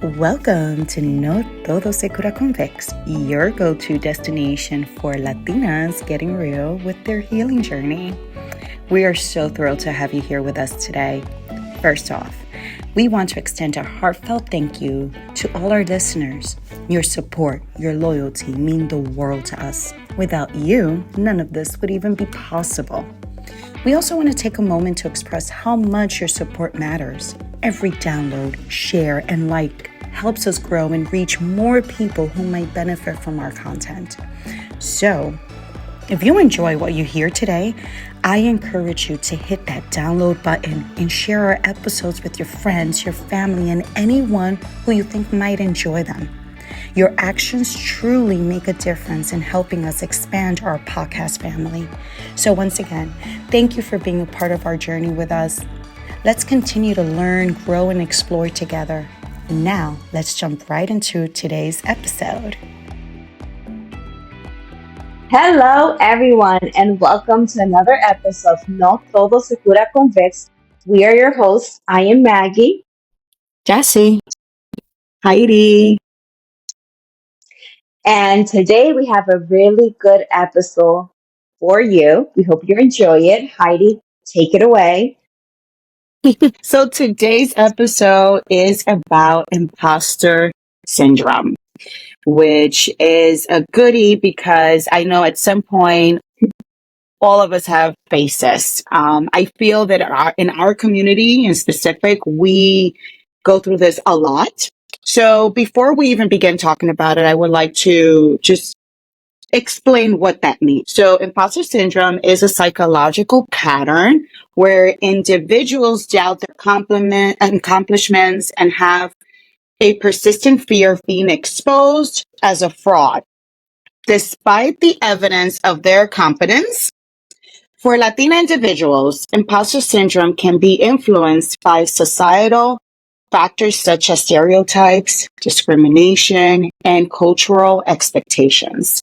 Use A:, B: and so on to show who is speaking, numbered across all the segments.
A: Welcome to Todo se Cura con Vicks, your go-to destination for Latinas getting real with their healing journey. We are so thrilled to have you here with us today. First off, we want to extend a heartfelt thank you to all our listeners. Your support, your loyalty mean the world to us. Without you, none of this would even be possible. We also want to take a moment to express how much your support matters. Every download, share, and like helps us grow and reach more people who might benefit from our content. So, if you enjoy what you hear today, I encourage you to hit that download button and share our episodes with your friends, your family, and anyone who you think might enjoy them. Your actions truly make a difference in helping us expand our podcast family. So once again, thank you for being a part of our journey with us. Let's continue to learn, grow, and explore together. Now, let's jump right into today's episode.
B: Hello, everyone, and welcome to another episode of No Todo se Cura con Vicks. We are your hosts. I am Maggie.
A: Jessie. Heidi.
B: And today we have a really good episode for you. We hope you enjoy it. Heidi, take it away.
A: So today's episode is about imposter syndrome, which is a goodie because I know at some point all of us have faced this. I feel that in our community in specific, we go through this a lot. So before we even begin talking about it, I would like to just explain what that means. So imposter syndrome is a psychological pattern where individuals doubt their accomplishments and have a persistent fear of being exposed as a fraud, despite the evidence of their competence. For Latina individuals, imposter syndrome can be influenced by societal factors such as stereotypes, discrimination, and cultural expectations.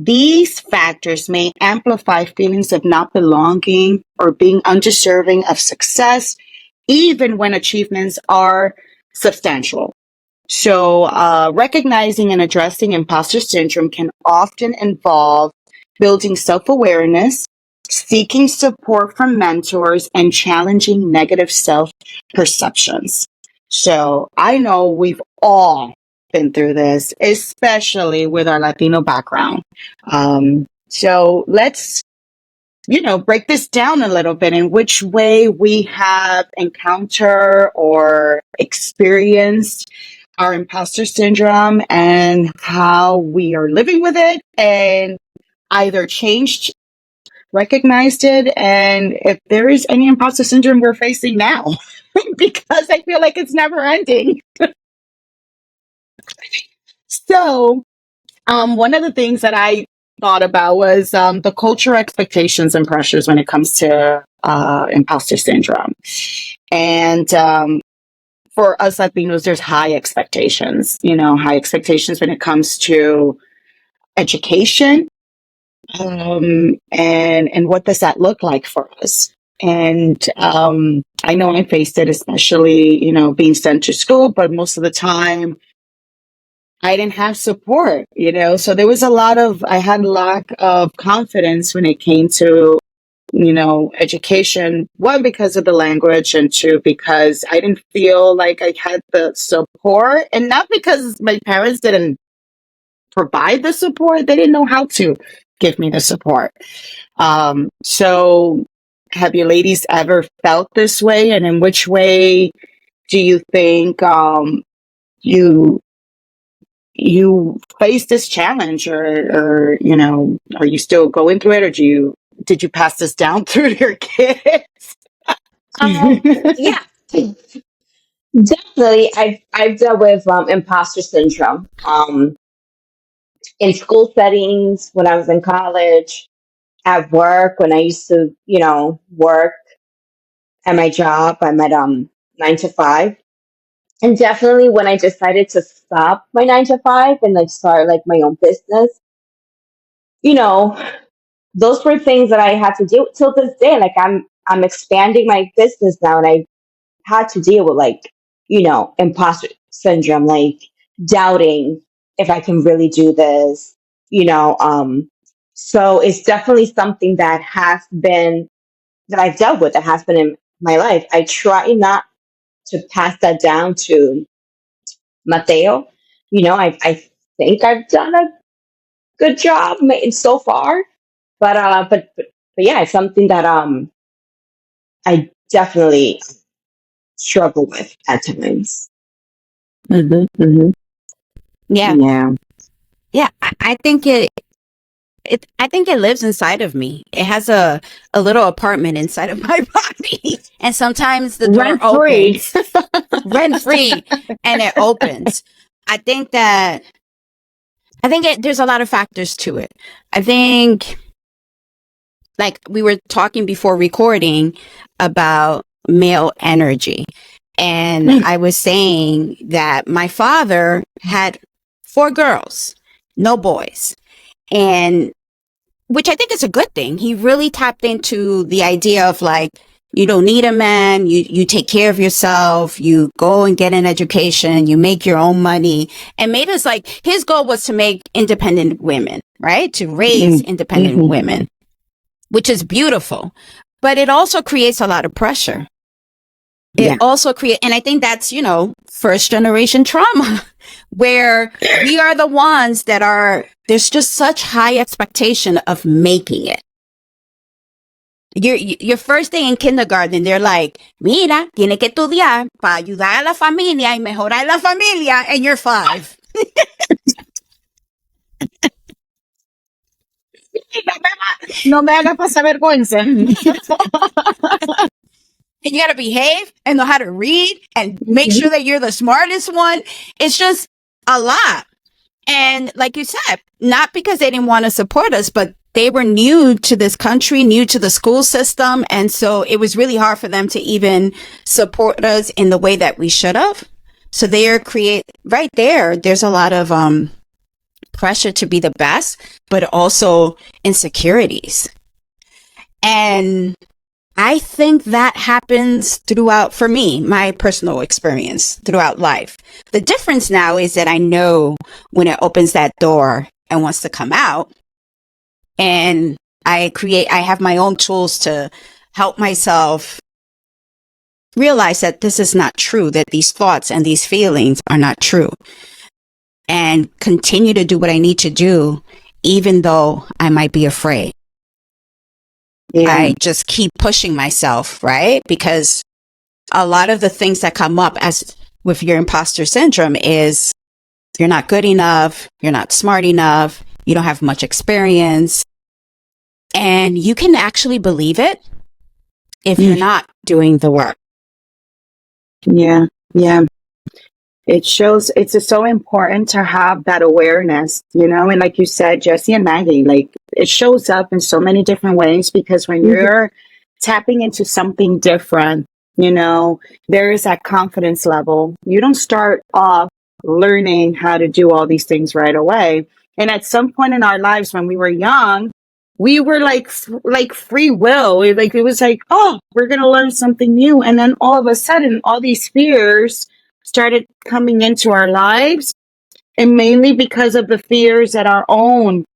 A: These factors may amplify feelings of not belonging or being undeserving of success, even when achievements are substantial. So, recognizing and addressing imposter syndrome can often involve building self-awareness, seeking support from mentors, and challenging negative self-perceptions. So, I know we've all been through this, especially with our Latino background. So let's, break this down a little bit in which way we have encountered or experienced our imposter syndrome and how we are living with it and either changed, recognized it, and if there is any imposter syndrome we're facing now, because I feel like it's never ending. So, one of the things that I thought about was the cultural expectations and pressures when it comes to imposter syndrome. And for us Latinos, there's high expectations, high expectations when it comes to education. And what does that look like for us? And I know I faced it, especially, being sent to school, but most of the time, I didn't have support, so there was I had a lack of confidence when it came to, education. One, because of the language, and two, because I didn't feel like I had the support, and not because my parents didn't provide the support. They didn't know how to give me the support. So have you ladies ever felt this way? And in which way do you think, you face this challenge, or are you still going through it, or did you pass this down through your kids?
B: Yeah, definitely. I've dealt with imposter syndrome in school settings, when I was in college, at work, when I used to, work at my job. I'm at 9 to 5. And definitely when I decided to stop my 9 to 5 and like start like my own business, you know, those were things that I had to do till this day. Like I'm expanding my business now, and I had to deal with like, imposter syndrome, like doubting if I can really do this, you know. So it's definitely something that has been that I've dealt with, that has been in my life. I try not to pass that down to Mateo. You know, I think I've done a good job so far, but yeah, it's something that I definitely struggle with at times.
A: Mm-hmm, mm-hmm.
C: Yeah.
A: Yeah.
C: Yeah. I think I think it lives inside of me. It has a little apartment inside of my body. And sometimes the door
A: Rent free.
C: opens rent free and it opens. I think that, there's a lot of factors to it. I think, like we were talking before recording about male energy. And I was saying that my father had 4 girls, no boys. And which I think is a good thing. He really tapped into the idea of like, you don't need a man. You take care of yourself. You go and get an education. You make your own money, and made us like, his goal was to make independent women, right? To raise independent
A: Mm-hmm.
C: women, which is beautiful, but it also creates a lot of pressure. It
A: Yeah.
C: also create, and I think that's, first generation trauma where we are the ones that there's just such high expectation of making it. Your first day in kindergarten, they're like, mira, tiene que estudiar para ayudar a la familia y mejorar la familia, and you're 5.
A: No me haga pasar vergüenza.
C: And you got to behave and know how to read and make sure that you're the smartest one. It's just a lot. And like you said, not because they didn't want to support us, but they were new to this country, new to the school system. And so it was really hard for them to even support us in the way that we should have. So right there's a lot of pressure to be the best, but also insecurities. And I think that happens throughout, for me, my personal experience throughout life. The difference now is that I know when it opens that door and wants to come out, and I have my own tools to help myself realize that this is not true, that these thoughts and these feelings are not true, and continue to do what I need to do, even though I might be afraid.
A: Yeah.
C: I just keep pushing myself, right? Because a lot of the things that come up as with your imposter syndrome is you're not good enough, you're not smart enough, you don't have much experience. And you can actually believe it if you're not doing the work.
A: Yeah. Yeah. It shows it's just so important to have that awareness, and like you said, Jesse and Maggie, like it shows up in so many different ways because when you're tapping into something different, there is that confidence level. You don't start off learning how to do all these things right away. And at some point in our lives when we were young, we were like free will. Like it was like, oh, we're going to learn something new. And then all of a sudden, all these fears started coming into our lives, and mainly because of the fears that our own,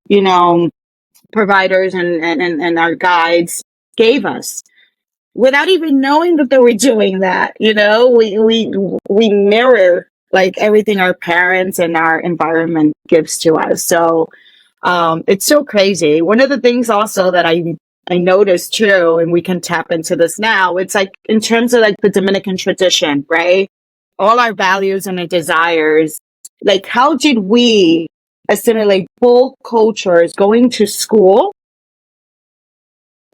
A: providers and our guides gave us without even knowing that they were doing that. We mirror like everything our parents and our environment gives to us. So it's so crazy. One of the things also that I noticed too, and we can tap into this now, it's like in terms of like the Dominican tradition, right? All our values and our desires, like how did we assimilate both cultures, going to school,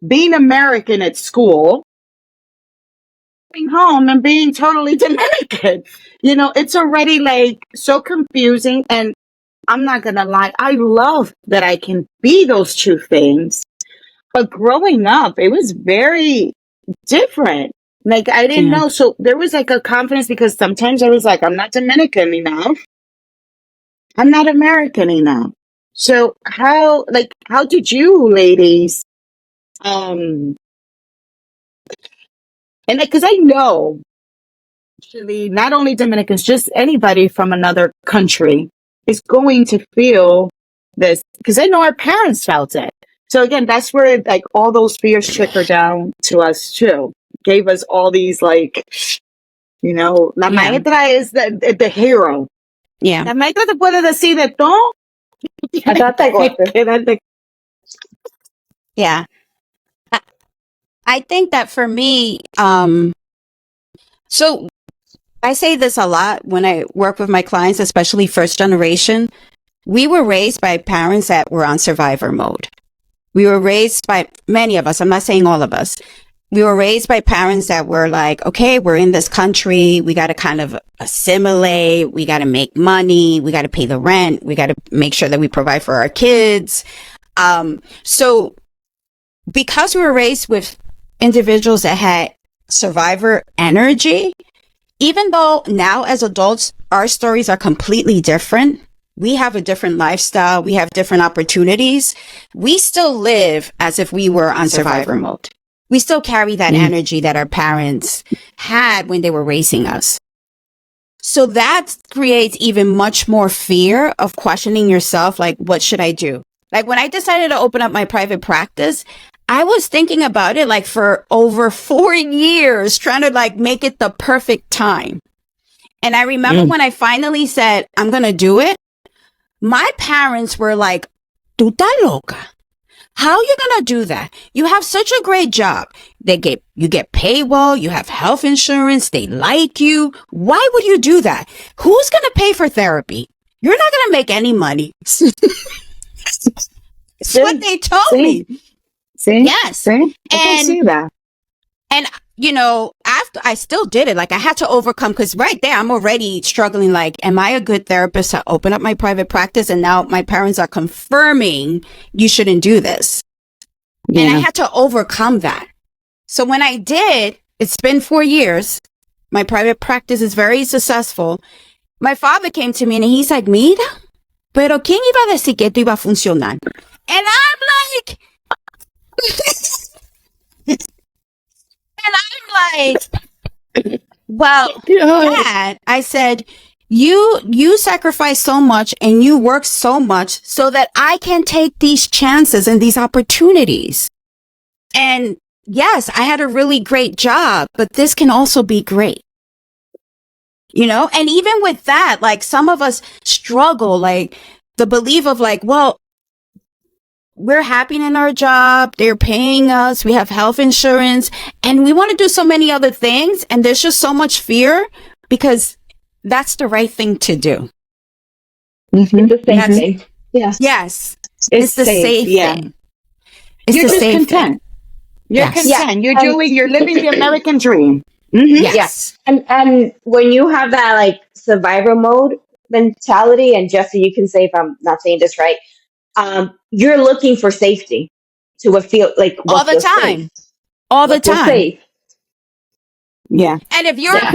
A: being American at school, being home and being totally Dominican? It's already like so confusing. And I'm not going to lie, I love that I can be those two things. But growing up, it was very different. Like, I didn't know. So there was like a confidence because sometimes I was like, I'm not Dominican enough. I'm not American enough. So how did you ladies, and because I know Actually, not only Dominicans, just anybody from another country is going to feel this because I know our parents felt it. So again, that's where like all those fears trickle down to us too. Gave us all these like, la
C: Yeah.
A: maestra is the hero.
C: Yeah.
A: La maestra te puede decir de todo.
B: Acá te golpe.
C: Yeah. I think that for me, so I say this a lot when I work with my clients, especially first generation. We were raised by parents that were on survivor mode. We were raised by many of us. I'm not saying all of us. We were raised by parents that were like, okay, we're in this country. We got to kind of assimilate. We got to make money. We got to pay the rent. We got to make sure that we provide for our kids. So because we were raised with individuals that had survivor energy, even though now as adults, our stories are completely different. We have a different lifestyle. We have different opportunities. We still live as if we were on survivor mode. We still carry that energy that our parents had when they were raising us. So that creates even much more fear of questioning yourself. Like, what should I do? Like when I decided to open up my private practice, I was thinking about it like for over 4 years, trying to like make it the perfect time. And I remember when I finally said, I'm going to do it, my parents were like, "Tú estás loca. How are you going to do that? You have such a great job. You get paid well. You have health insurance. They like you. Why would you do that? Who's going to pay for therapy? You're not going to make any money." That's what they told me.
A: See?
C: Yes.
A: See? I can see that.
C: And, after I still did it, like I had to overcome because right there, I'm already struggling. Like, am I a good therapist to open up my private practice? And now my parents are confirming you shouldn't do this. Yeah. And I had to overcome that. So when I did, it's been 4 years. My private practice is very successful. My father came to me and he's like, "Mira, pero ¿quién iba a decir que esto iba a funcionar?" And I'm like, well, Dad, I said, you sacrifice so much and you work so much so that I can take these chances and these opportunities. And yes, I had a really great job, but this can also be great. And even with that, like some of us struggle, like the belief of like, well, we're happy in our job. They're paying us. We have health insurance and we want to do so many other things. And there's just so much fear because that's the right thing to do.
B: Mm-hmm. It's the same thing.
C: Yes. Yes. It's the safe thing. It's
A: You're
C: the
A: just
C: safe
A: content.
C: thing.
A: You're content. You're living the American dream.
C: Mm-hmm. Yes.
B: And when you have that like survivor mode mentality, and Jesse, you can say if I'm not saying this right, you're looking for safety to what feel like what
C: all the time.
B: Safe.
C: All the time.
B: Safe.
A: Yeah.
C: And if you're a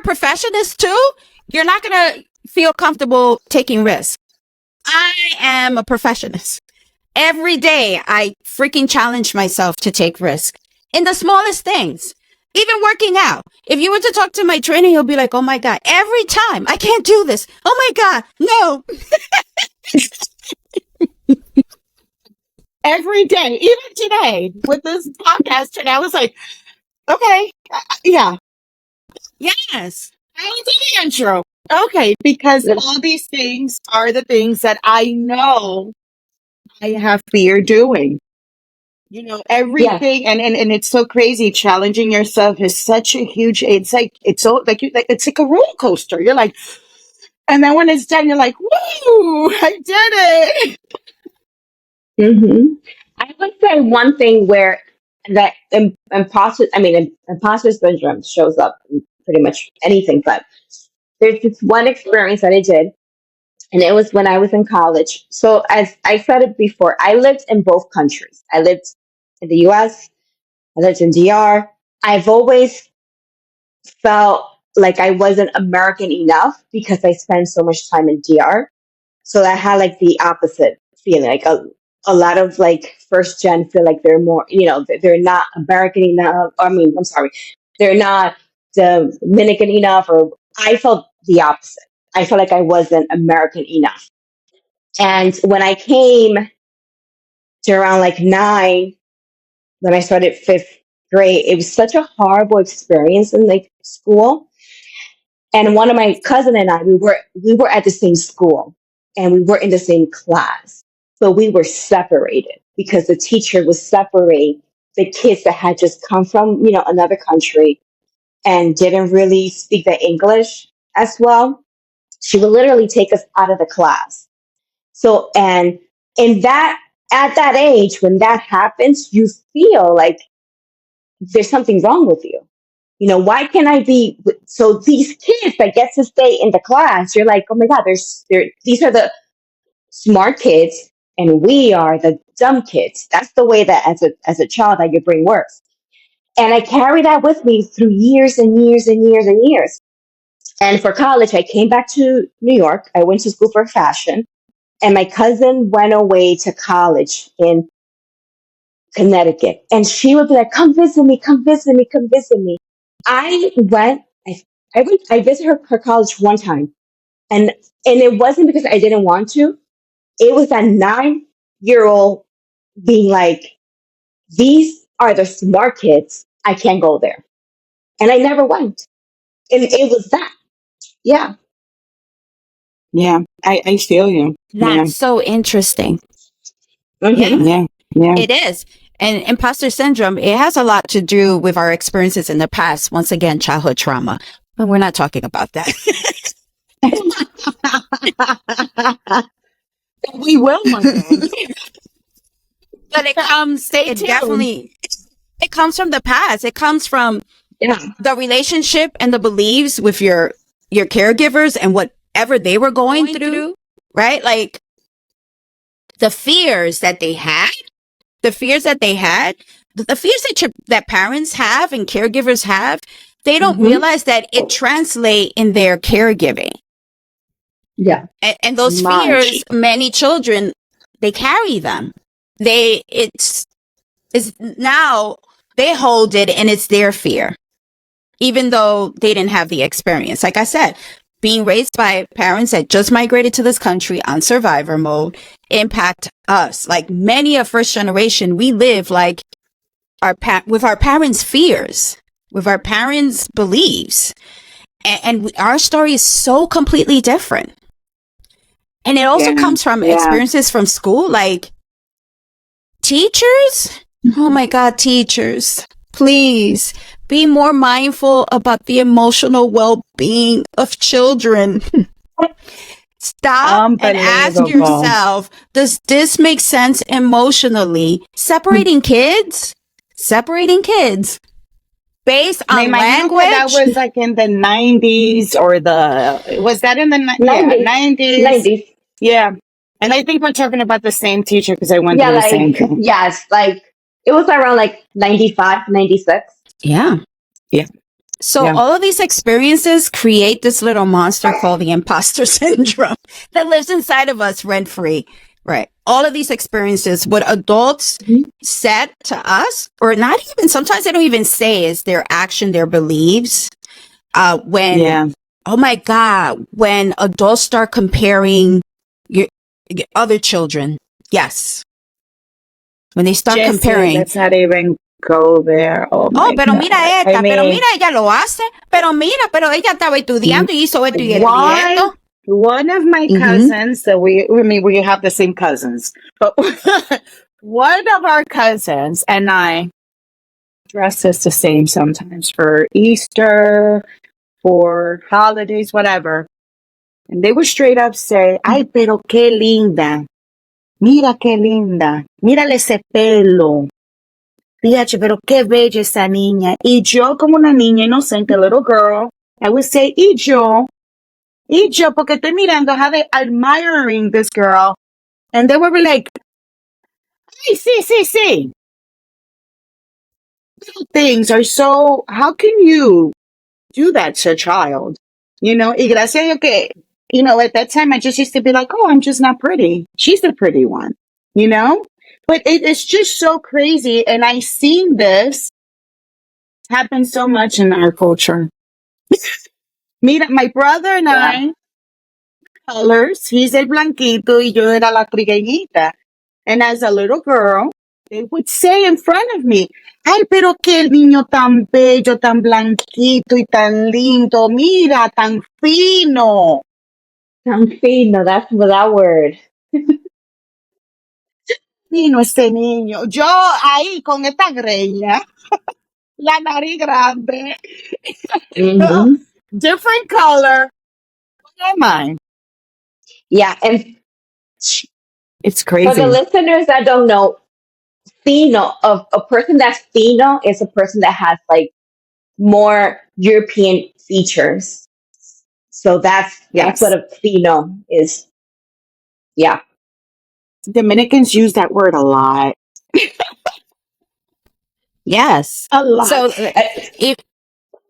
C: perfectionist too, you're not gonna feel comfortable taking risks. I am a perfectionist. Every day I freaking challenge myself to take risks in the smallest things. Even working out. If you were to talk to my trainer, he'll be like, "Oh my God, every time I can't do this. Oh my God, no."
A: Every day, even today with this podcast today, I was like, okay, yeah.
C: Yes.
A: I did the intro. Okay, because all these things are the things that I know I have fear doing. Everything, and it's so crazy. Challenging yourself is such a huge. It's like it's like a roller coaster. You're like, and then when it's done, you're like, "Woo! I did it!"
B: Mm-hmm. I would say one thing where that imposter syndrome shows up in pretty much anything, but there's this one experience that I did, and it was when I was in college. So as I said it before, I lived in both countries. I lived in the US, I lived in DR. I've always felt like I wasn't American enough because I spent so much time in DR. So I had like the opposite feeling. Like a lot of like first gen feel like they're more, they're not American enough. I'm sorry, they're not Dominican enough, or I felt the opposite. I felt like I wasn't American enough. And when I came to around like 9, when I started 5th grade, it was such a horrible experience in like school. And one of my cousin and I, we were at the same school and we were in the same class, but we were separated because the teacher would separate the kids that had just come from another country and didn't really speak the English as well. She would literally take us out of the class. So, and in that, at that age, when that happens, you feel like there's something wrong with you. Why can't I be? So these kids that get to stay in the class, you're like, oh my God, these are the smart kids and we are the dumb kids. That's the way that as a child that your brain works. And I carry that with me through years and years and years and years. And for college, I came back to New York. I went to school for fashion. And my cousin went away to college in Connecticut. And she would be like, come visit me, come visit me, come visit me. I went, I visited her college one time. And it wasn't because I didn't want to. It was a 9-year-old being like, these are the smart kids. I can't go there. And I never went. And it was that. Yeah.
A: Yeah. I feel you.
C: That's so interesting.
B: Mm-hmm.
A: Yeah. Yeah.
C: It is. And imposter syndrome, it has a lot to do with our experiences in the past. Once again, childhood trauma. But we're not talking about that.
A: We will one day.
C: But it comes, it definitely, it comes from the past. It comes from the relationship and the beliefs with your caregivers and whatever they were going through, right? Like the fears that they had, the fears that parents have and caregivers have, they don't realize that it translates in their caregiving.
B: Yeah.
C: And those fears, many children, they carry them. It's now they hold it and it's their fear, even though they didn't have the experience. Like I said, being raised by parents that just migrated to this country on survivor mode impact us. Like many of first generation, we live like with our parents' fears, with our parents' beliefs. And our story is so completely different. And it also comes from experiences from school, like teachers. Oh my God, teachers, please be more mindful about the emotional well-being of children. Stop and ask yourself, does this make sense emotionally? Separating kids based on language.
A: That was like in the 90s was that in the 90s?
B: 90s.
A: Yeah. And I think we're talking about the same teacher because I went through the same thing.
B: Yes, like it was around like 95, 96.
C: Yeah.
A: Yeah.
C: So all of these experiences create this little monster called the imposter syndrome that lives inside of us rent free. Right. All of these experiences, what adults said to us, or not even, sometimes they don't even say, is their action, their beliefs. Oh my God, when adults start comparing your other children. Yes. When they start comparing.
A: Let's not even go there. Oh,
C: pero mira esta, pero mira, ella lo hace, pero mira, pero ella estaba estudiando y hizo esto y esto.
A: One of my cousins, that we have the same cousins, but one of our cousins and I dress us the same sometimes for Easter, for holidays, whatever. And they would straight up say, ay, pero qué linda. Mira qué linda. Mírale ese pelo. Fíjate, pero qué bella esa niña. Y yo, como una niña inocente, little girl, I would say, y yo, porque estoy mirando how they admiring this girl. And they were like, hey, sí. Little things are so, how can you do that to a child? Y gracias a Dios que, at that time, I just used to be like, oh, I'm just not pretty. She's the pretty one, But it's just so crazy. And I've seen this happen so much in our culture. Mira, my brother and
B: Yeah.
A: I, colors, he's el blanquito y yo era la trigueñita. And as a little girl, they would say in front of me, ay, pero que el niño tan bello, tan blanquito y tan lindo, mira, tan fino.
B: Tan fino, that's that word.
A: Fino ese niño. Yo ahí con esta greña, la nariz grande,
B: Hmm.
A: different color. Never mind.
B: Yeah, and
A: It's
B: for the
A: crazy.
B: listeners that don't know, fino, of a person that's fino is a person that has like more European features. So that's what
A: Yes.
B: a fino is. Yeah.
A: Dominicans use that word a lot.
C: Yes.
A: A lot.
C: So
B: Uh,
C: if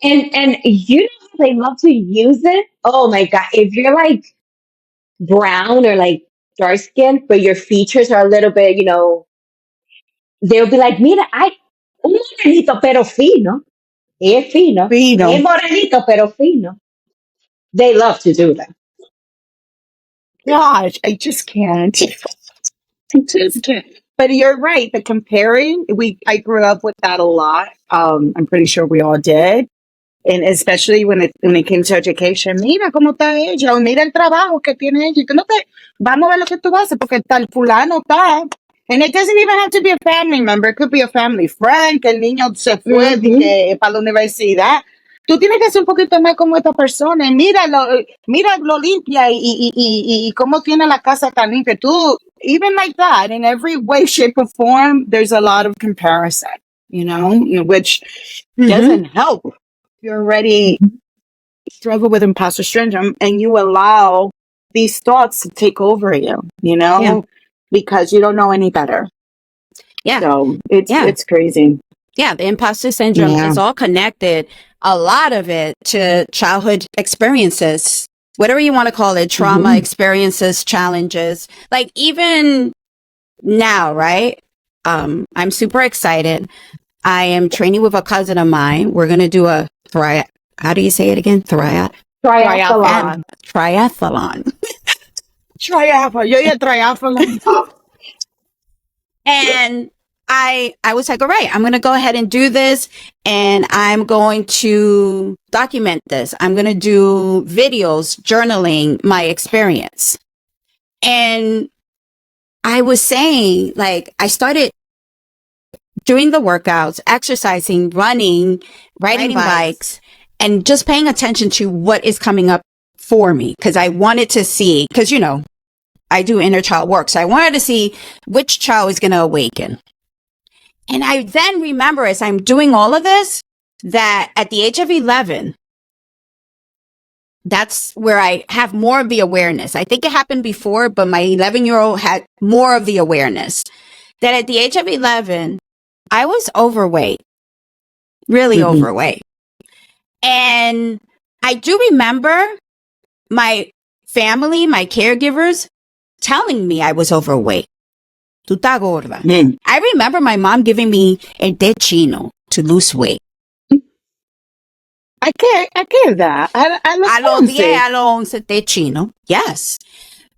B: and you know how they love to use it? Oh my God. If you're like brown or like dark skin, but your features are a little bit, they'll be like, mira, hay un morenito pero fino. Es fino. Es
A: Fino.
B: morenito pero fino. They love to do that.
A: Gosh, I just can't. I just can't. But you're right. The comparing, I grew up with that a lot. I'm pretty sure we all did. And especially when it came to education, mira cómo está ella, o mira el trabajo que tiene ella, y tú no te, vamos a ver lo que tú haces, porque tal fulano está. And it doesn't even have to be a family member, it could be a family friend, que el niño se fue de
B: Hmm.
A: que, para la universidad. Tú tienes que ser un poquito más como esta persona, y mira lo limpia y cómo tiene la casa tan limpia. Tú, even like that, in every way, shape, or form, there's a lot of comparison, which
C: mhm,
A: doesn't help. You're already struggle with imposter syndrome and you allow these thoughts to take over you,
C: yeah,
A: because you don't know any better.
C: yeah,
A: So it's
C: yeah,
A: it's crazy.
C: yeah. The imposter syndrome
A: Yeah.
C: is all connected. A lot of it to childhood experiences, whatever you want to call it, trauma
A: Hmm.
C: experiences, challenges. Like even now, right? I'm super excited. I am training with a cousin of mine. We're gonna do a how do you say it again?
B: Triathlon.
C: Triathlon.
A: Triathlon. Yo ya triathlon.
C: And I was like, all right, I'm going to go ahead and do this and I'm going to document this. I'm going to do videos journaling my experience. And I was saying, like, I started doing the workouts, exercising, running, riding bikes, and just paying attention to what is coming up for me. Cause I wanted to see, cause I do inner child work. So I wanted to see which child is going to awaken. And I then remember as I'm doing all of this, that at the age of 11, that's where I have more of the awareness. I think it happened before, but my 11-year-old had more of the awareness that at the age of 11, I was overweight, really
A: Mhm.
C: overweight. And I do remember my family, my caregivers telling me I was overweight. Tú estás gorda.
A: Mm.
C: I remember my mom giving me el té chino to lose weight.
A: I get that. I
C: A los 10, a los 11 té chino. Yes.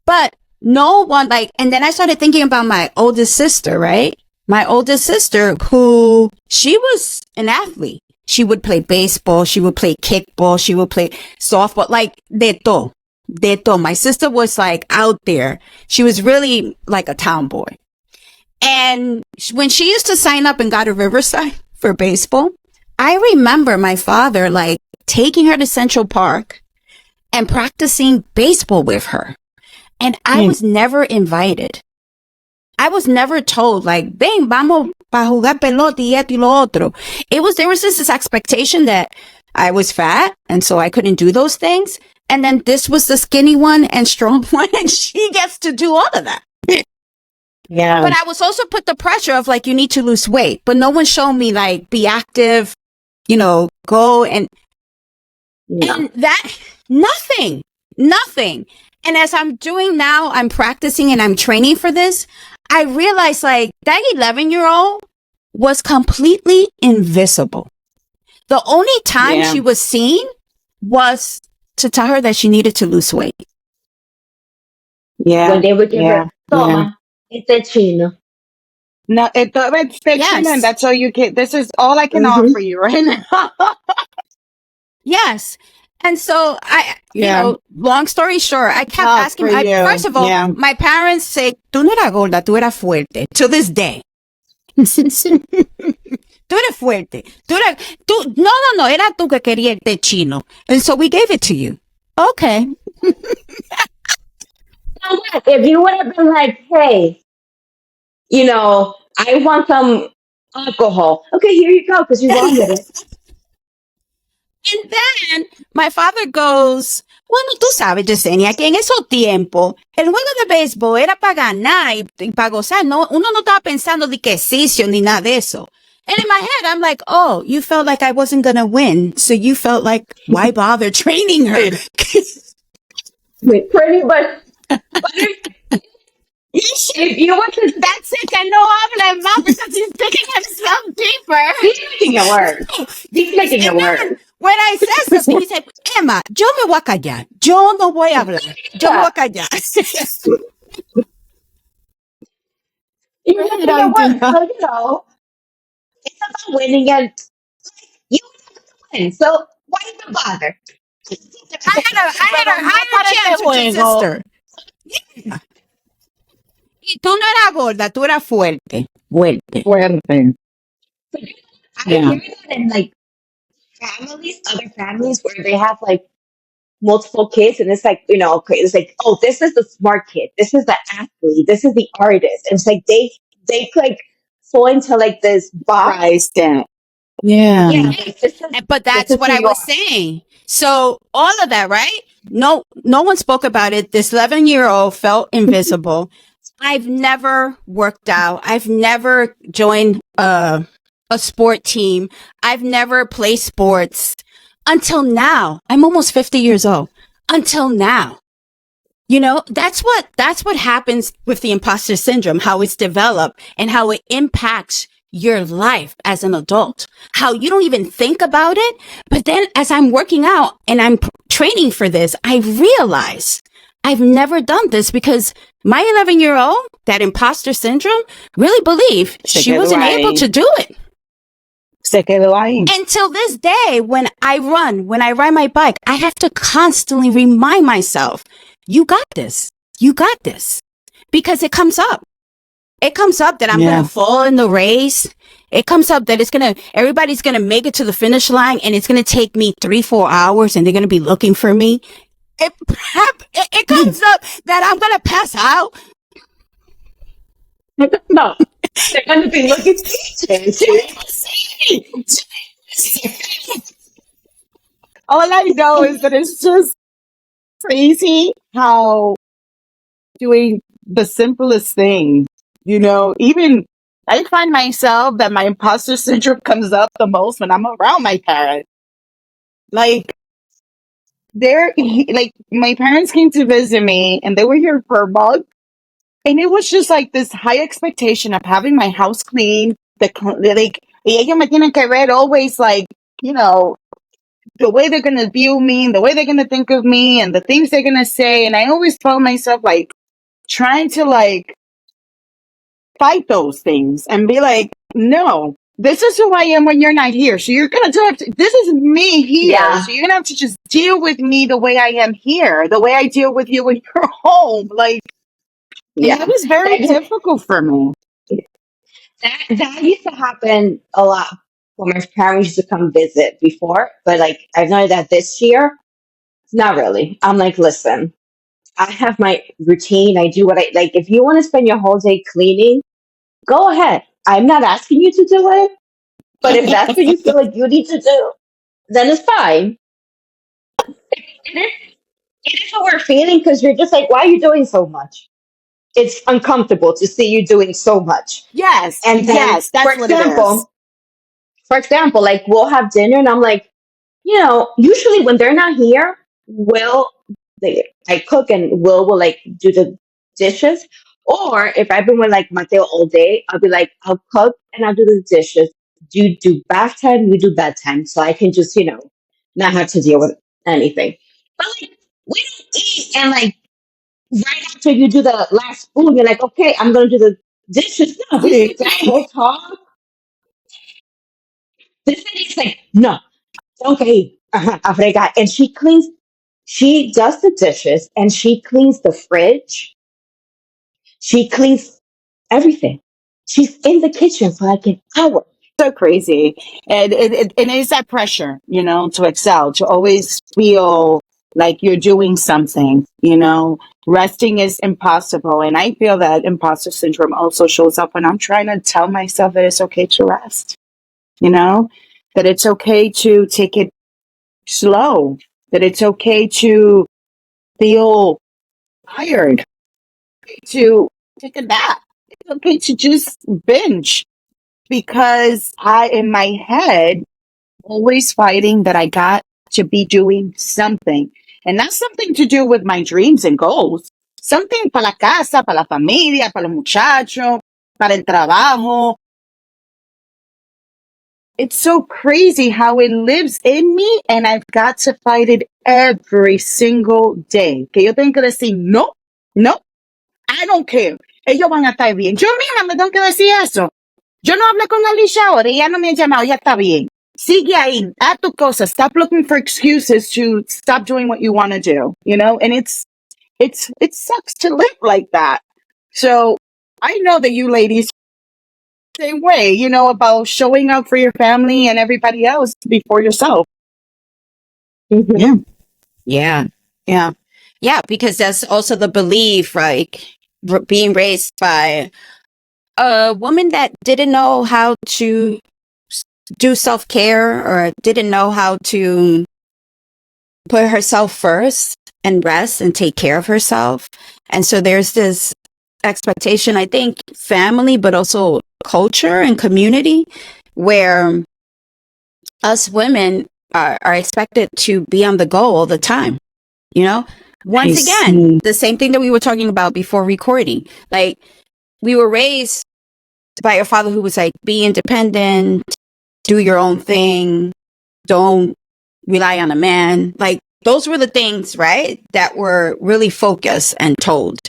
C: But no one and then I started thinking about my oldest sister, right? My oldest sister who she was an athlete. She would play baseball. She would play kickball. She would play softball, like de todo. De todo. My sister was like out there. She was really like a tomboy. And when she used to sign up and go to Riverside for baseball, I remember my father like taking her to Central Park and practicing baseball with her. And I was never invited. I was never told like, ven, vamos pa jugar pelota y esto y lo otro. There was just this expectation that I was fat and so I couldn't do those things. And then this was the skinny one and strong one and she gets to do all of that.
A: Yeah.
C: But I was also put the pressure of like, you need to lose weight, but no one showed me like, be active, go and that, nothing. And as I'm doing now, I'm practicing and I'm training for this. I realized like that 11-year-old was completely invisible. The only time she was seen was to tell her that she needed to lose weight.
B: When
A: Yeah.
B: they would give her,
A: Yeah. Yeah.
B: toma, este chino.
A: No, it's fiction, and
C: Yes.
A: that's all you get. This is all I can
B: Mm-hmm.
A: offer you right now.
C: Yes. And so
A: Yeah.
C: long story short, I kept
A: Tough
C: asking,
A: for you.
C: first of all,
A: Yeah.
C: my parents say, tú no eras gorda, tú eras fuerte. To this day. Tú eres fuerte. No, era tú que querías el té chino. And so we gave it to you. Okay.
B: So what? If you would have been like, hey, I want some alcohol. Okay, here you go, because you wanted it.
C: And then my father goes, bueno, tú sabes, Yesenia, que en esos tiempos el juego de béisbol era para ganar y para gozar. No, uno no estaba pensando de que ejercicio ni nada de eso. And in my head, I'm like, oh, you felt like I wasn't going to win. So you felt like, why bother training her?
B: Pretty much. But if you want to,
C: That's it. Que no habla más because he's digging himself deeper.
B: he's making it worse. He's making it
C: And then
B: worse.
C: when I said something, he said, Emma, yo me voy a callar. Yo no voy a hablar. Yo me voy a callar.
B: He's
A: Right,
B: making it worse.
A: idea.
B: So, it's about winning, and you win. So why even bother?
C: I had a chance with your sister. Y tú no eras gorda, tú eras fuerte. Fuerte.
A: Fuerte.
B: I
A: Yeah.
B: hear that in like other families where they have like multiple kids, and it's like, okay, it's like, oh, this is the smart kid, this is the athlete, this is the artist. And it's like they like fall into like this box.
A: Price down. Yeah.
B: Yeah, like,
C: But
B: this
C: that's
B: is
C: what
B: who
C: I
B: you
C: was
B: are.
C: saying. So all of that, right? No one spoke about it. This 11-year-old felt invisible. I've never worked out. I've never joined a sport team. I've never played sports until now. I'm almost 50 years old. Until now. That's what happens with the imposter syndrome, how it's developed and how it impacts your life as an adult, how you don't even think about it. But then as I'm working out and I'm training for this, I realize I've never done this because my 11-year-old, that imposter syndrome, really believed she wasn't able to do it.
A: Se quedó ahí.
C: Until this day, when I ride my bike, I have to constantly remind myself, you got this. You got this. Because it comes up. It comes up that I'm going to fall in the race. It comes up that everybody's going to make it to the finish line and it's going to take me 3-4 hours and they're going to be looking for me. It comes up that I'm going to pass out.
B: No, they're going to be looking
A: All I know is that it's just crazy how doing the simplest thing, even I find myself that my imposter syndrome comes up the most when I'm around my parents. Like, like my parents came to visit me and they were here for a month. And it was just like this high expectation of having my house clean. Like, y ellos me tienen que ver always like, the way they're going to view me, the way they're going to think of me, and the things they're going to say. And I always found myself like trying to like fight those things and be like, no, this is who I am when you're not here. So you're going to have to, this is me here.
B: Yeah.
A: So you're going to have to just deal with me the way I am here, the way I deal with you when you're home. Like, yeah, it was very difficult for me.
B: That used to happen a lot when my parents used to come visit before, but like I've noticed that this year, not really. I'm like, listen, I have my routine. I do what I like. If you want to spend your whole day cleaning, go ahead. I'm not asking you to do it, but if that's what you feel like you need to do, then it's fine. It is what we're feeling, because you're just like, why are you doing so much? It's uncomfortable to see you doing so much.
A: Yes.
B: And then,
A: yes, that's
B: for
A: what it is.
B: example, like we'll have dinner and I'm like, usually when they're not here, I cook and will like do the dishes. Or if I've been with like Mateo all day, I'll be like, I'll cook and I'll do the dishes. You do bath time, we do bedtime. So I can just, not have to deal with anything. But like, we don't eat and like right after you do the last spoon, you're like, okay, I'm gonna do the dishes. No, we
A: Sí.
B: sit down, we'll talk. This lady's like, no, okay, I forgot. And she does the dishes and she cleans the fridge. She cleans everything. She's in the kitchen for like an hour.
A: So crazy. And it is that pressure, to excel, to always feel like you're doing something, resting is impossible. And I feel that imposter syndrome also shows up when I'm trying to tell myself that it's okay to rest, that it's okay to take it slow, that it's okay to feel tired, to take a nap. It's okay to just binge because in my head, always fighting that I got to be doing something. And that's something to do with my dreams and goals. Something para la casa, para la familia, para los muchachos, para el trabajo. It's so crazy how it lives in me and I've got to fight it every single day. Que yo tengo que decir, no, no, I don't care. Ellos van a estar bien. Yo misma me tengo que decir eso. Yo no hablé con Alicia ahora, ella no me ha llamado, ya está bien. Sigue ahí, haz tu cosa. Stop looking for excuses to stop doing what you want to do, And it sucks to live like that. So I know that you ladies same way, about showing up for your family and everybody else before yourself.
B: Mm-hmm.
C: Yeah, because that's also the belief, right? Being raised by a woman that didn't know how to do self-care or didn't know how to put herself first and rest and take care of herself. And so there's this expectation, I think, family, but also culture and community, where us women are expected to be on the go all the time. Once again, the same thing that we were talking about before recording. Like, we were raised by a father who was like, be independent, do your own thing, don't rely on a man. Like, those were the things, right, that were really focused and told.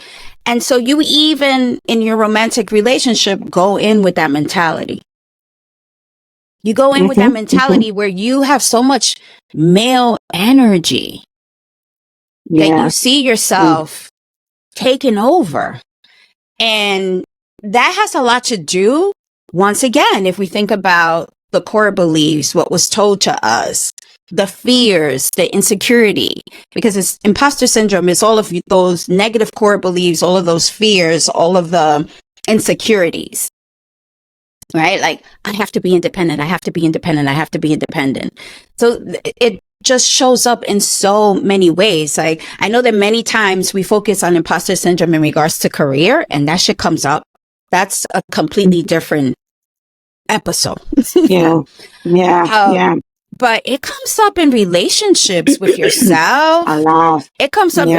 C: And so you even in your romantic relationship go in with that mentality. You go in with that mentality where you have so much male energy that you see yourself taking over. And that has a lot to do, once again, if we think about the core beliefs, what was told to us, the fears, the insecurity, because it's imposter syndrome is all of those negative core beliefs, all of those fears, all of the insecurities, right? Like, I have to be independent. I have to be independent. I have to be independent. So it just shows up in so many ways. Like, I know that many times we focus on imposter syndrome in regards to career, and that shit comes up. That's a completely different episode.
A: Yeah.
C: But it comes up in relationships with yourself.
A: A lot.
C: It comes up in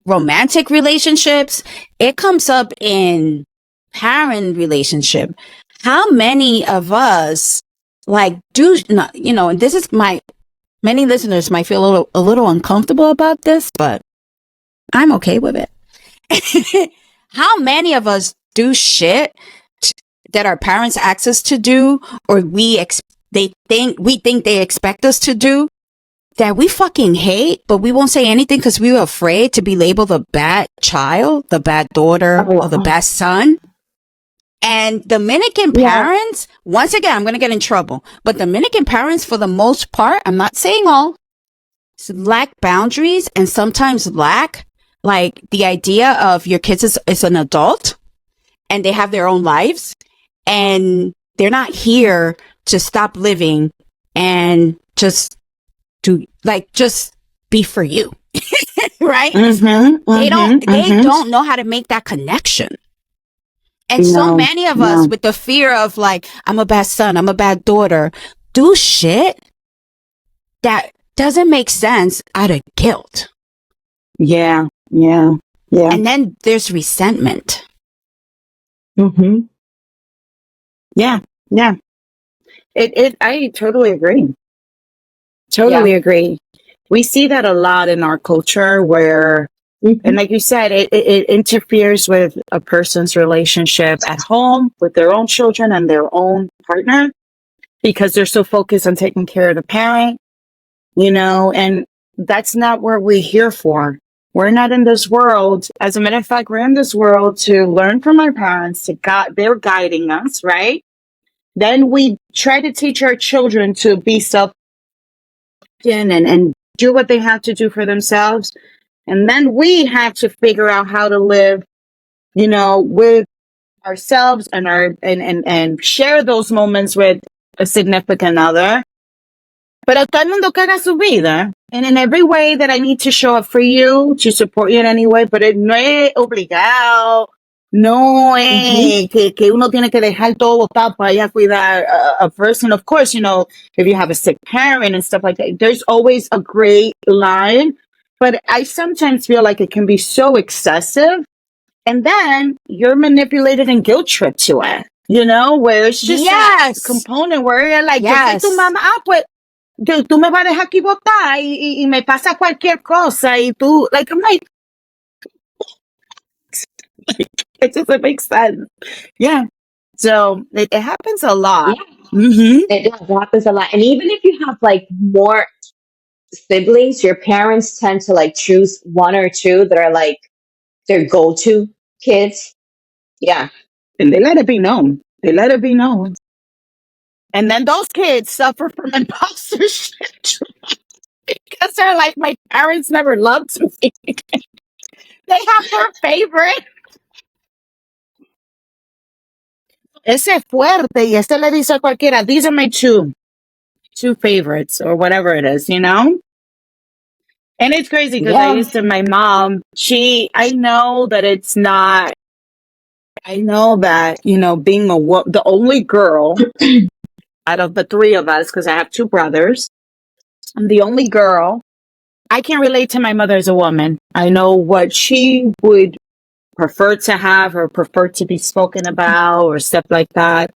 C: romantic relationships. It comes up in parent relationship. How many of us do not, and this is many listeners might feel a little uncomfortable about this, but I'm okay with it. How many of us do shit that our parents ask us to do, or we think they expect us to do, that we fucking hate, but we won't say anything because we were afraid to be labeled the bad child, the bad daughter, or the bad son. And Dominican parents, once again, I'm going to get in trouble, but Dominican parents, for the most part, I'm not saying all, lack boundaries and sometimes lack like the idea of your kids is an adult and they have their own lives and they're not here to stop living and just be for you. Right? They don't know how to make that connection. And so many of us with the fear of like, I'm a bad son, I'm a bad daughter, do shit that doesn't make sense out of guilt.
A: Yeah.
C: And then there's resentment.
A: Yeah. I totally agree. Totally agree. We see that a lot in our culture where, and like you said, it interferes with a person's relationship at home with their own children and their own partner because they're so focused on taking care of the parent, and that's not what we're here for. We're not in this world. As a matter of fact, we're in this world to learn from our parents. They're guiding us, right? Then we try to teach our children to be and do what they have to do for themselves. And then we have to figure out how to live, with ourselves and share those moments with a significant other. Pero todo el mundo caga su vida. And in every way that I need to show up for you, to support you in any way, but no es obligado. No es que uno tiene que dejar todo botado para allá cuidar a person. Of course, if you have a sick parent and stuff like that, there's always a great line. But I sometimes feel like it can be so excessive. And then you're manipulated and guilt tripped to it, where it's just that component where you're like, yo soy tu mamá, pues, tú me vas a dejar aquí botar y me pasa cualquier cosa y tú, like, I'm like, it doesn't make sense. Yeah. So it happens a lot.
B: Yeah. It does. It happens a lot. And even if you have like more siblings, your parents tend to like choose one or two that are like their go-to kids. Yeah.
A: And they let it be known. And then those kids suffer from imposter syndrome because they're like, my parents never loved me. They have their favorite. Ese es fuerte y este le dice a cualquiera, these are my two favorites or whatever it is, And it's crazy because I used to, my mom, I know that it's not, I know that, being the only girl out of the three of us, because I have two brothers, I'm the only girl. I can't relate to my mother as a woman. I know what she would prefer to have or prefer to be spoken about or stuff like that.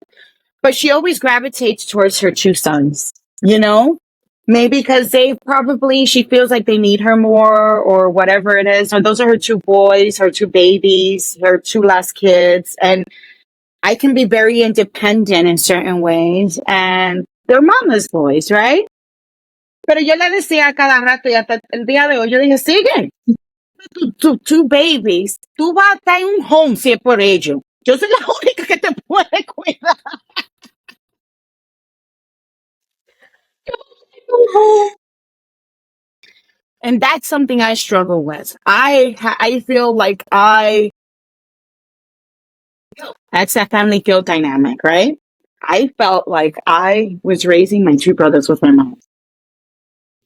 A: But she always gravitates towards her two sons, Maybe because she feels like they need her more or whatever it is. Or those are her two boys, her two babies, her two last kids. And I can be very independent in certain ways. And they're mama's boys, right? Pero yo le decía a cada rato y hasta el día de hoy, yo dije, sigue. Two babies. Tú vas a estar en un home si es por ello. Yo soy la única que te puede cuidar. And that's something I struggle with. I feel like that's that family guilt dynamic, right? I felt like I was raising my two brothers with my mom.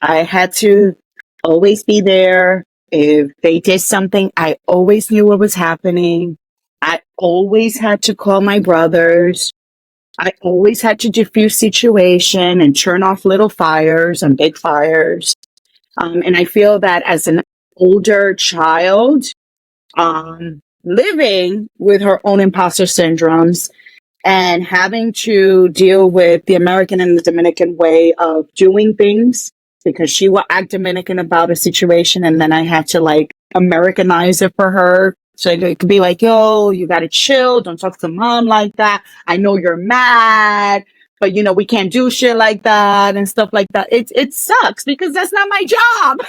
A: I had to always be there. If they did something, I always knew what was happening. I always had to call my brothers. I always had to diffuse situation and turn off little fires and big fires. And I feel that as an older child, living with her own imposter syndromes and having to deal with the American and the Dominican way of doing things, because she will act Dominican about a situation and then I had to like Americanize it for her. So it could be like, yo, you gotta chill. Don't talk to mom like that. I know you're mad, but we can't do shit like that and stuff like that. It sucks because that's not my job.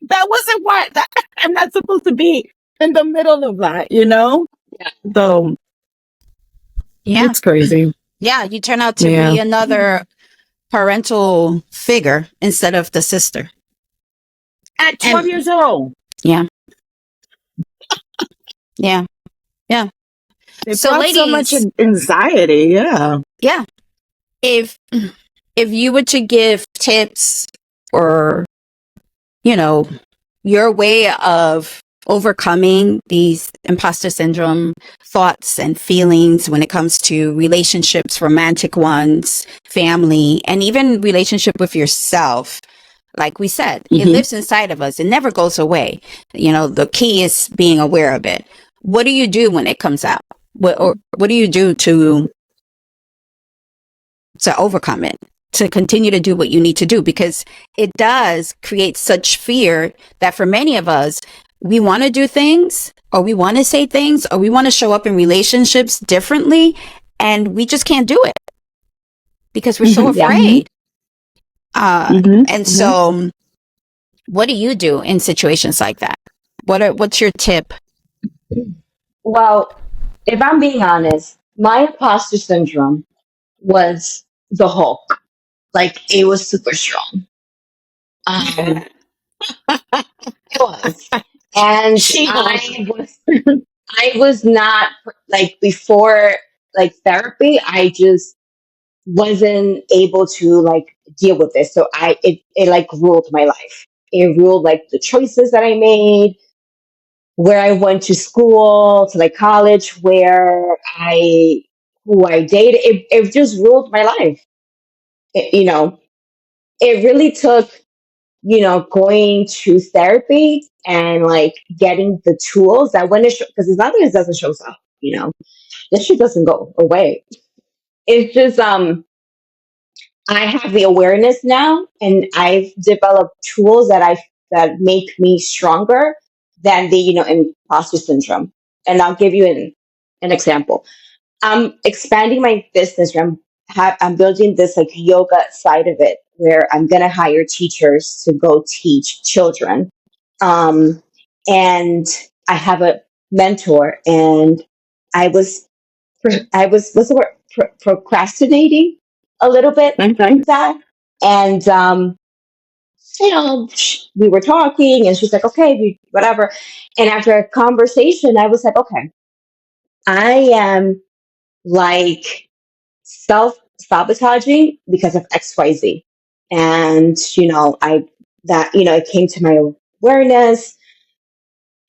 A: That wasn't what I'm not supposed to be in the middle of that, Yeah. So
C: yeah,
A: it's crazy.
C: Yeah, you turn out to be another parental figure instead of the sister.
A: At 12 years old.
C: Yeah. Yeah. Yeah.
A: It so ladies, so much anxiety. Yeah.
C: Yeah. If you were to give tips or, your way of overcoming these imposter syndrome thoughts and feelings when it comes to relationships, romantic ones, family, and even relationship with yourself. Like we said, it lives inside of us. It never goes away. The key is being aware of it. What do you do when it comes out? What do you do to overcome it? to continue to do what you need to do, because it does create such fear that for many of us, we want to do things, or we want to say things, or we want to show up in relationships differently, and we just can't do it because we're so
B: Yeah.
C: afraid. And so what do you do in situations like that? What's your tip?
B: Well, if I'm being honest, my imposter syndrome was the Hulk. Like, it was super strong. Um, it was. And I was not, like, before, like, therapy, I just wasn't able to, like, deal with this. So it like ruled my life. It ruled, like, the choices that I made, where I went to school, to, like, college, who I dated. It just ruled my life. It really took, going to therapy and, like, getting the tools that when because it's not that it doesn't show up, this shit doesn't go away. It's just, I have the awareness now, and I've developed tools that make me stronger than the, imposter syndrome. And I'll give you an example. I'm expanding my business. I'm building this, like, yoga side of it, where I'm gonna hire teachers to go teach children. And I have a mentor, and I was what's the word, procrastinating a little bit with that. And we were talking, and she's like, okay, whatever. And after a conversation, I was like, okay, I am, like, self sabotaging because of XYZ. And, it came to my awareness,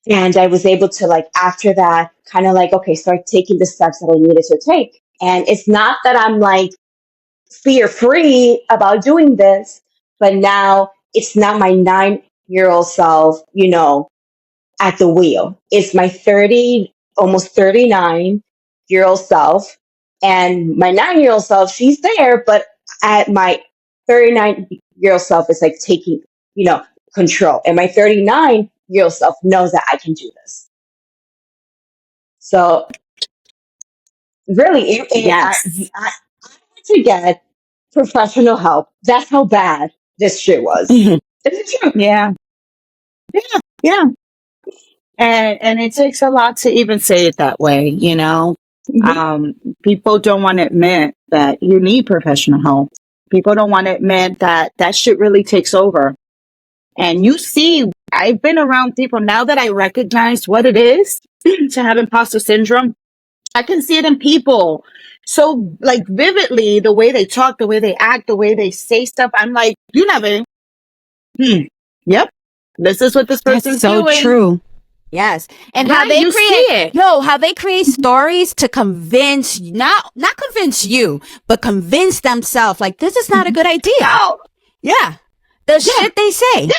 B: and I was able to, like, after that, kind of like, okay, start taking the steps that I needed to take. And it's not that I'm, like, fear free about doing this, but now it's not my 9-year-old self, at the wheel. It's my 30, almost 39-year-old self. And my 9-year-old self, she's there, but at my 39-year-old self is, like, taking, control. And my 39-year-old self knows that I can do this. So really,
A: Yes.
B: I had to get professional help. That's how bad this shit was. It's true.
A: Yeah. Yeah. And it takes a lot to even say it that way, People don't want to admit that you need professional help. People don't want to admit that shit really takes over. And you see, I've been around people now that I recognize what it is to have imposter syndrome. I can see it in people so, like, vividly, the way they talk, the way they act, the way they say stuff. I'm like, you never, yep, this is what this person's
C: so
A: doing.
C: True. Yes. And how
A: Right,
C: they
A: you see it.
C: how they create stories to convince, not convince you, but convince themselves, like, this is not a good idea.
A: No.
C: Yeah. The shit they say.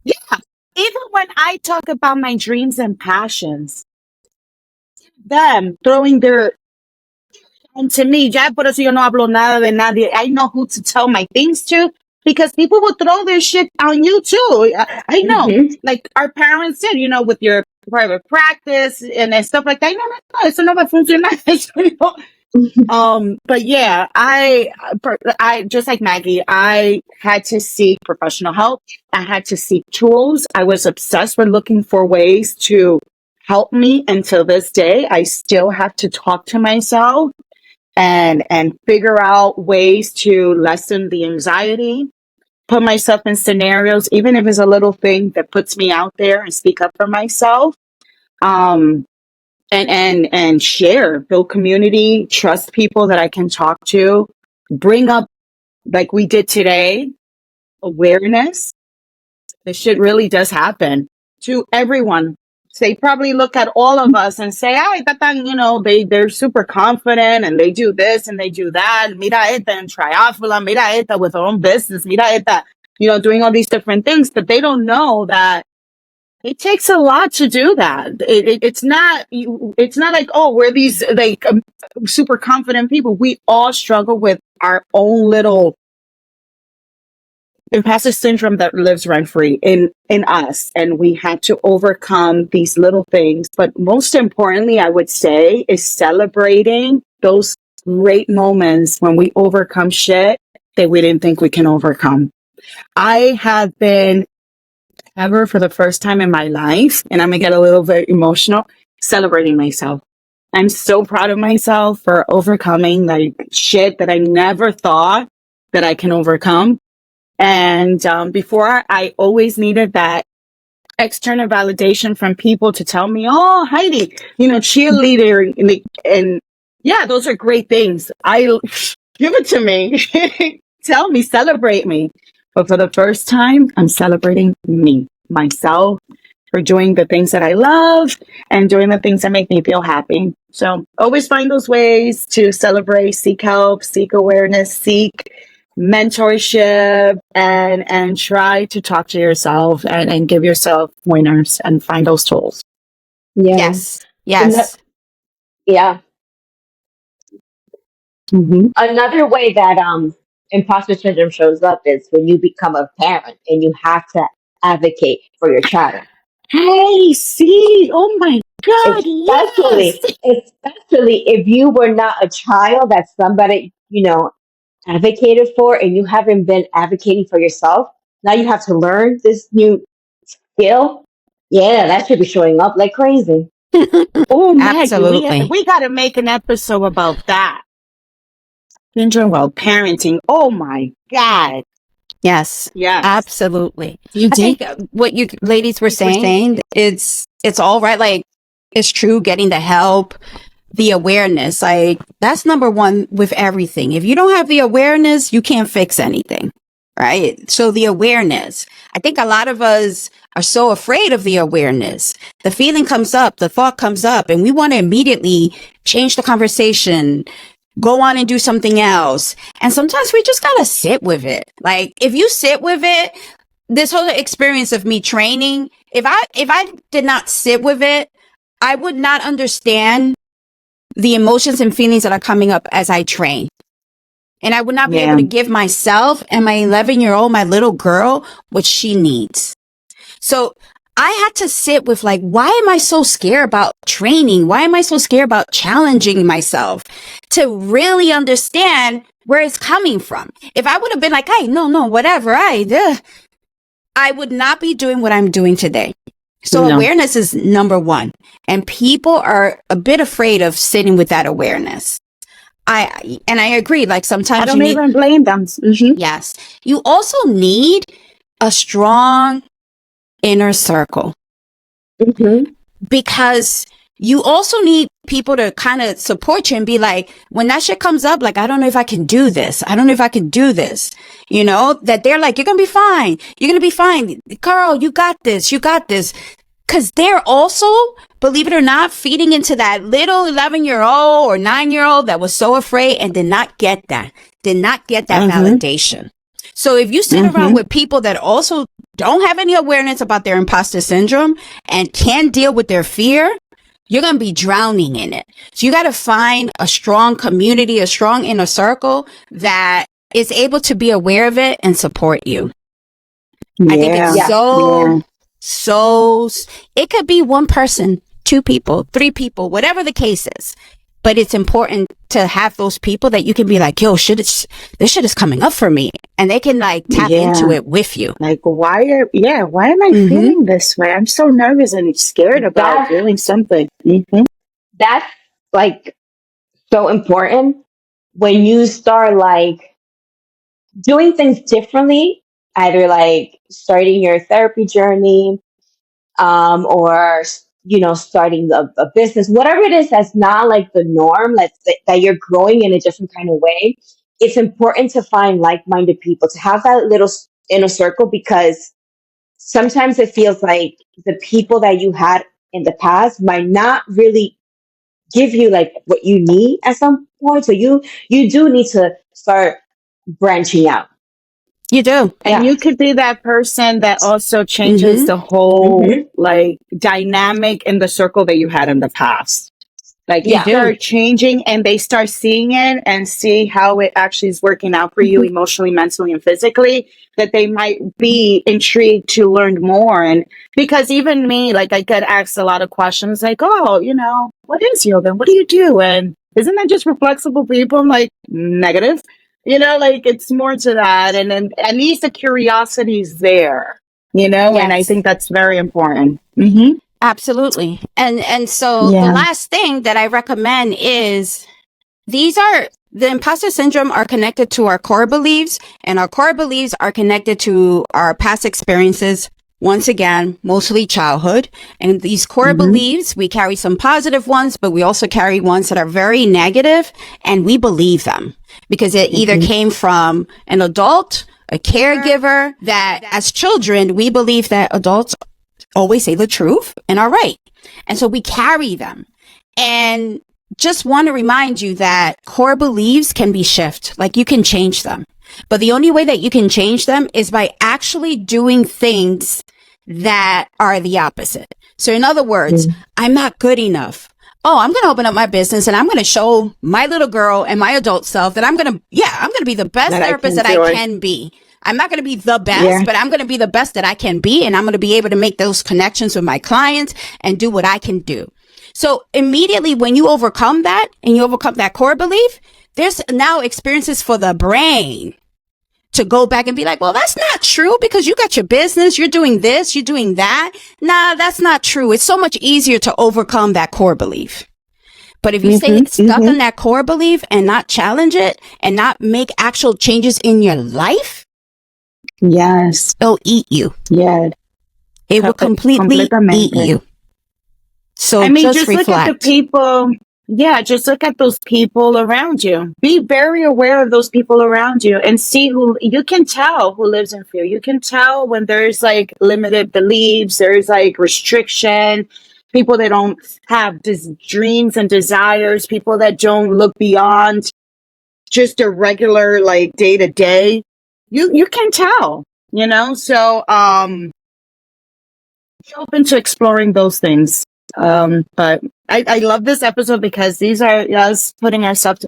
A: Yeah. Even when I talk about my dreams and passions, them throwing their, and to me, ya por eso yo no hablo nada de nadie. I know who to tell my things to, because people will throw their shit on you too. I know, like our parents said, with your private practice and stuff like that. No, eso no va a funcionar. But yeah, I just like Maggie, I had to seek professional help. I had to seek tools. I was obsessed with looking for ways to help me. Until this day, I still have to talk to myself and figure out ways to lessen the anxiety, put myself in scenarios, even if it's a little thing that puts me out there, and speak up for myself. And share, build community, trust people that I can talk to, bring up, like we did today, awareness. This shit really does happen to everyone. They probably look at all of us and say, "Ay, they're super confident and they do this and they do that. Mira esta in triathlon, mira esta with her own business, mira esta, doing all these different things." But they don't know that It takes a lot to do that. It's not. It's not like, oh, we're these like super confident people. We all struggle with our own little imposter syndrome that lives rent free in us, and we had to overcome these little things. But most importantly, I would say, is celebrating those great moments when we overcome shit that we didn't think we can overcome. I have been ever for the first time in my life, and I'm gonna get a little bit emotional, celebrating myself. I'm so proud of myself for overcoming like shit that I never thought that I can overcome. And before, I always needed that external validation from people to tell me, "Oh, Heidi, cheerleader," and yeah, those are great things. I give it to me, tell me, celebrate me. But for the first time, I'm celebrating me, myself, for doing the things that I love and doing the things that make me feel happy. So always find those ways to celebrate, seek help, seek awareness, seek mentorship, and try to talk to yourself and give yourself winners and find those tools.
B: Yeah.
C: Yes. Yes.
B: Yeah.
A: Mm-hmm.
B: Another way that imposter syndrome shows up is when you become a parent and you have to advocate for your child.
A: Hey, see, oh my God, yes.
B: Especially if you were not a child that somebody, advocated for and you haven't been advocating for yourself. Now you have to learn this new skill. Yeah, that should be showing up like crazy.
A: Oh, Maggie,
C: Absolutely.
A: we got to make an episode about that. Syndrome while parenting. Oh my God.
C: Yes.
A: Yes.
C: Absolutely.
A: You
C: I
A: did.
C: think what you ladies were saying, it's all right. Like, it's true, getting the help, the awareness. Like, that's number one with everything. If you don't have the awareness, you can't fix anything. Right. So the awareness, I think a lot of us are so afraid of the awareness. The feeling comes up, the thought comes up, and we want to immediately change the conversation, go on and do something else. And sometimes we just gotta sit with it. Like, if you sit with it, this whole experience of me training, if I did not sit with it, I would not understand the emotions and feelings that are coming up as I train. And I would not be able to give myself and my 11-year-old, my little girl, what she needs. So I had to sit with, like, why am I so scared about training? Why am I so scared about challenging myself, to really understand where it's coming from? If I would have been like, hey, no, whatever, I would not be doing what I'm doing today. So awareness is number one. And people are a bit afraid of sitting with that awareness. I agree. Like, sometimes
A: I don't even blame them. Mm-hmm.
C: Yes. You also need a strong inner circle.
B: Mm-hmm.
C: Because you also need people to kind of support you and be like, when that shit comes up, like, I don't know if I can do this. I don't know if I can do this. That they're like, you're going to be fine. You're going to be fine. Carl, you got this. You got this. Because they're also, believe it or not, feeding into that little 11-year-old or 9-year-old that was so afraid and did not get that validation. So if you sit around with people that also don't have any awareness about their imposter syndrome and can't deal with their fear, you're going to be drowning in it. So you got to find a strong community, a strong inner circle that is able to be aware of it and support you.
A: Yeah.
C: I think it's so it could be one person, 2 people, 3 people, whatever the case is. But it's important to have those people that you can be like, yo, this shit is coming up for me. And they can, like, tap into it with you.
A: Like, why am I feeling this way? I'm so nervous and scared about doing something. Mm-hmm.
B: That's, like, so important when you start, like, doing things differently, either like starting your therapy journey, or starting a business, whatever it is that's not like the norm, that you're growing in a different kind of way. It's important to find like-minded people, to have that little inner circle, because sometimes it feels like the people that you had in the past might not really give you like what you need at some point. So you do need to start branching out.
C: You do.
A: And
B: Yeah.
A: you could be that person that also changes the whole like dynamic in the circle that you had in the past. Like you
C: You
B: Yeah.
C: do.
A: start changing and they start seeing it and see how it actually is working out for you emotionally, mentally, and physically, that they might be intrigued to learn more. And because even me, like I get asked a lot of questions like, oh, what is yoga? What do you do? And isn't that just for flexible people? I'm like, negative. Like it's more to that. And then at least the curiosity is there, and I
C: Yes.
A: think that's very important. Mm-hmm.
C: Absolutely. And so the
A: Yeah.
C: last thing that I recommend is the imposter syndrome are connected to our core beliefs, and our core beliefs are connected to our past experiences. Once again, mostly childhood. And these core beliefs, we carry some positive ones, but we also carry ones that are very negative, and we believe them because it either came from an adult, a caregiver, that as children, we believe that adults always say the truth and are right. And so we carry them. And just want to remind you that core beliefs can be shifted. Like you can change them. But the only way that you can change them is by actually doing things that are the opposite. So in other words, I'm not good enough. Oh, I'm going to open up my business and I'm going to show my little girl and my adult self that I'm going to be the best therapist that I can be. I'm not going to be the best, but I'm going to be the best that I can be. And I'm going to be able to make those connections with my clients and do what I can do. So immediately when you overcome that and you overcome that core belief, there's now experiences for the brain to go back and be like, well, that's not true because you got your business. You're doing this, you're doing that. Nah, that's not true. It's so much easier to overcome that core belief. But if you stay stuck in that core belief and not challenge it and not make actual changes in your life,
A: yes,
C: it'll eat you.
A: Yeah.
C: It will completely eat you. So
A: I mean,
C: just
A: look at the people. Yeah, just look at those people around you. Be very aware of those people around you and see who you can tell who lives in fear. You can tell when there's like limited beliefs, there's like restriction, people that don't have dreams and desires, people that don't look beyond just a regular like day to day. You can tell, so be open to exploring those things. But I love this episode because these are us putting ourselves.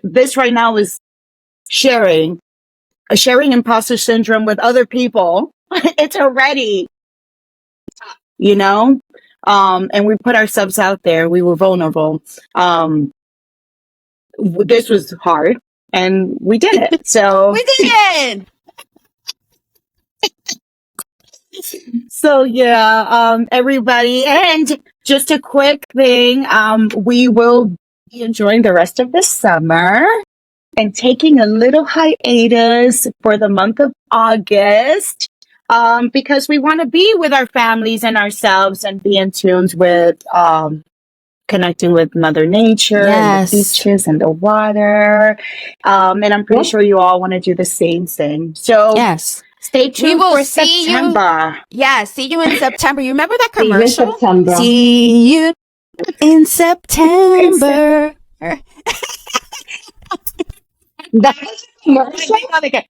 A: This right now is sharing imposter syndrome with other people. It's already, and we put ourselves out there. We were vulnerable. This was hard, and we did it. So
C: we did.
A: So yeah, everybody, and just a quick thing, we will be enjoying the rest of the summer and taking a little hiatus for the month of August, because we want to be with our families and ourselves and be in tune with connecting with Mother Nature and the beaches and the water, and I'm pretty sure you all want to do the same thing. So
C: yes.
A: Stay tuned for September.
C: See you in September. You remember that commercial?
B: See
C: you in September.
B: That's commercial.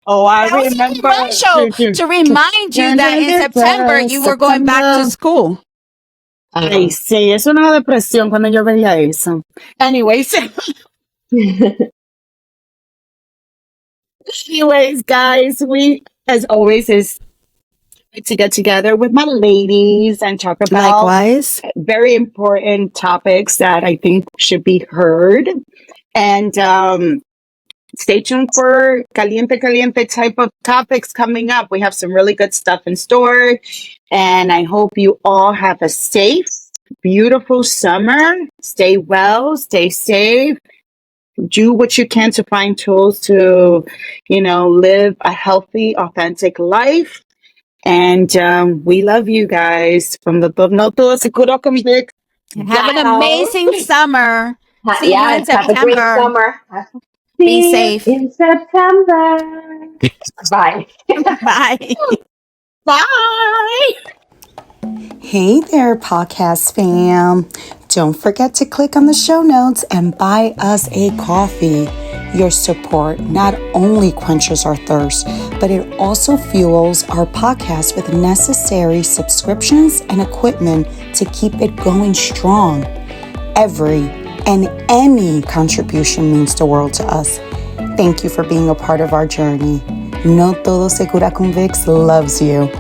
A: Oh, I remember.
C: Commercial to remind you that in September you were going back to school.
A: Ay, sí, es una depresión cuando yo veía eso. Anyways. Anyways, guys, we, as always, is to get together with my ladies and talk about very important topics that I think should be heard. And stay tuned for caliente type of topics coming up. We have some really good stuff in store. And I hope you all have a safe, beautiful summer. Stay well, stay safe. Do what you can to find tools to, live a healthy, authentic life. And we love you guys from the No Todo Se Cura con Vicks.
C: Have an amazing summer. See you in September.
B: Have a great summer.
C: Be safe.
B: In September. Bye.
C: Bye.
A: Bye.
D: Hey there, podcast fam. Don't forget to click on the show notes and buy us a coffee. Your support not only quenches our thirst, but it also fuels our podcast with necessary subscriptions and equipment to keep it going strong. Every and any contribution means the world to us. Thank you for being a part of our journey. No Todo se cura con Vicks loves you.